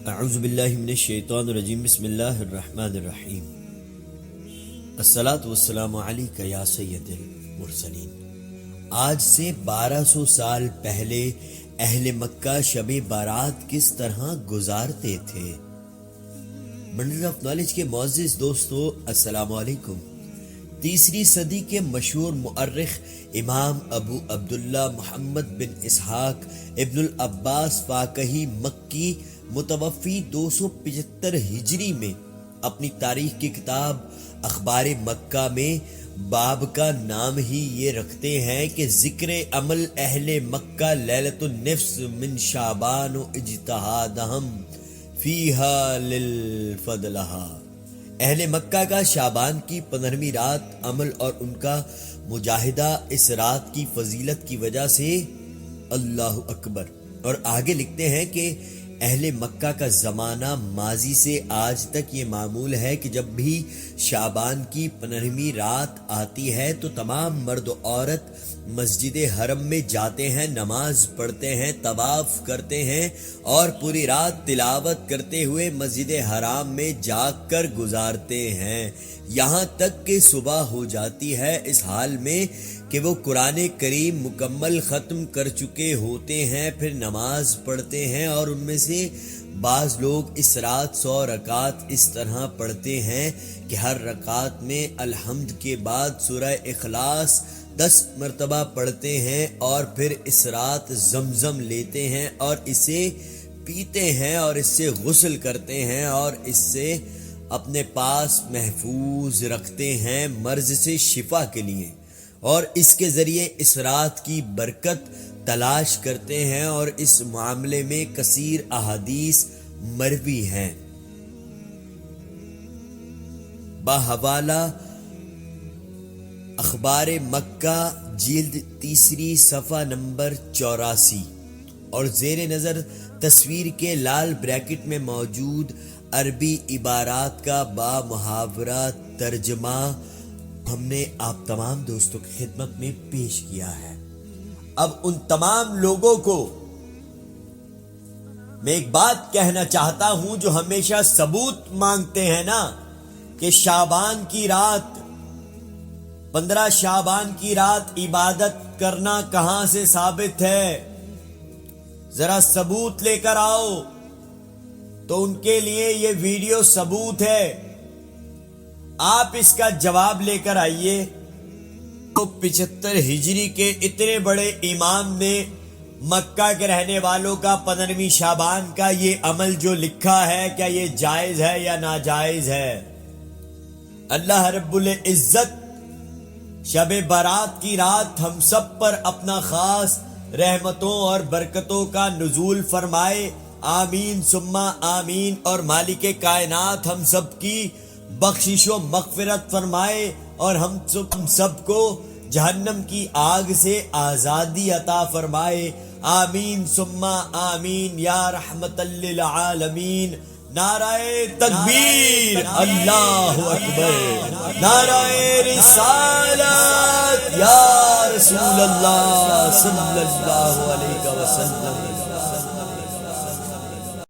اعوذ باللہ من الشیطان الرجیم بسم اللہ الرحمن الرحیم الصلاۃ والسلام علیک یا سید المرسلین۔ آج سے 1200 سال پہلے اہل مکہ شب بارات کس طرح گزارتے تھے؟ بنڈل آف نالج کے معزز دوستو، السلام علیکم۔ تیسری صدی کے مشہور مؤرخ امام ابو عبداللہ محمد بن اسحاق ابن العباس فاقہی مکی متوفی 275 ہجری میں اپنی تاریخ کی کتاب اخبار مکہ میں باب کا نام ہی یہ رکھتے ہیں کہ ذکر عمل اہل مکہ لیلۃ النفس من شعبان و اجتہادہم فیہا للفضلہا۔ اہل مکہ کا شعبان کی 15ویں رات عمل اور ان کا مجاہدہ اس رات کی فضیلت کی وجہ سے اللہ اکبر۔ اور آگے لکھتے ہیں کہ اہل مکہ کا زمانہ ماضی سے آج تک یہ معمول ہے کہ جب بھی شعبان کی 15ویں رات آتی ہے تو تمام مرد و عورت مسجد حرم میں جاتے ہیں، نماز پڑھتے ہیں، طواف کرتے ہیں اور پوری رات تلاوت کرتے ہوئے مسجد حرام میں جاگ کر گزارتے ہیں، یہاں تک کہ صبح ہو جاتی ہے، اس حال میں کہ وہ قرآن کریم مکمل ختم کر چکے ہوتے ہیں۔ پھر نماز پڑھتے ہیں اور ان میں سے بعض لوگ اس رات 100 رکعت اس طرح پڑھتے ہیں کہ ہر رکعت میں الحمد کے بعد سورہ اخلاص 10 مرتبہ پڑھتے ہیں، اور پھر اس رات زمزم لیتے ہیں اور اسے پیتے ہیں اور اس سے غسل کرتے ہیں اور اس سے اپنے پاس محفوظ رکھتے ہیں مرض سے شفا کے لیے، اور اس کے ذریعے اس رات کی برکت تلاش کرتے ہیں، اور اس معاملے میں کثیر احادیث مروی ہیں۔ بحوالہ اخبار مکہ جلد 3 صفحہ نمبر 84 اور زیر نظر تصویر کے لال بریکٹ میں موجود عربی عبارات کا با محاورہ ترجمہ ہم نے آپ تمام دوستوں کی خدمت میں پیش کیا ہے۔ اب ان تمام لوگوں کو میں ایک بات کہنا چاہتا ہوں جو ہمیشہ ثبوت مانگتے ہیں نا کہ شعبان کی رات 15 شعبان کی رات عبادت کرنا کہاں سے ثابت ہے؟ ذرا ثبوت لے کر آؤ۔ تو ان کے لیے یہ ویڈیو ثبوت ہے، آپ اس کا جواب لے کر آئیے۔ تو 75 ہجری کے اتنے بڑے امام نے مکہ کے رہنے والوں کا 15ویں شعبان کا یہ عمل جو لکھا ہے، کیا یہ جائز ہے یا ناجائز ہے؟ اللہ رب العزت شب بارات کی رات ہم سب پر اپنا خاص رحمتوں اور برکتوں کا نزول فرمائے، آمین ثم آمین، اور مالک کائنات ہم سب کی بخشش و مغفرت فرمائے اور ہم سب کو جہنم کی آگ سے آزادی عطا فرمائے، آمین ثم آمین یا رحمت للعالمین۔ نعرہ تکبیر، اللہ اکبر، نعرہ رسالت یا رسول اللہ صلی اللہ علیہ وسلم۔